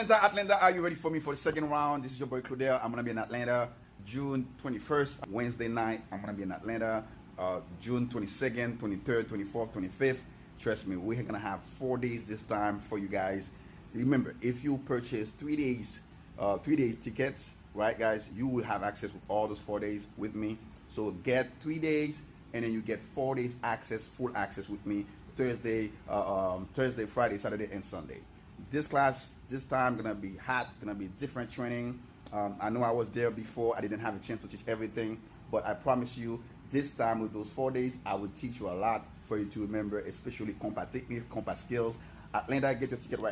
Atlanta, are you ready for me for the second round? This is your boy Claudel. I'm gonna be in Atlanta June 21st, Wednesday night. I'm gonna be in Atlanta June 22nd, 23rd, 24th, 25th. Trust me, we're gonna have 4 days this time for you guys. Remember, if you purchase 3 days, 3 days tickets, right, guys, you will have access with all those 4 days with me. So get 3 days, and then you get 4 days access, full access with me. Thursday, Friday, Saturday, and Sunday. This class, this time, gonna be hot, gonna be different training. I know I was there before, I didn't have a chance to teach everything, but I promise you, this time with those 4 days, I will teach you a lot for you to remember, especially kompa techniques, kompa skills. Atlanta, get your ticket right now.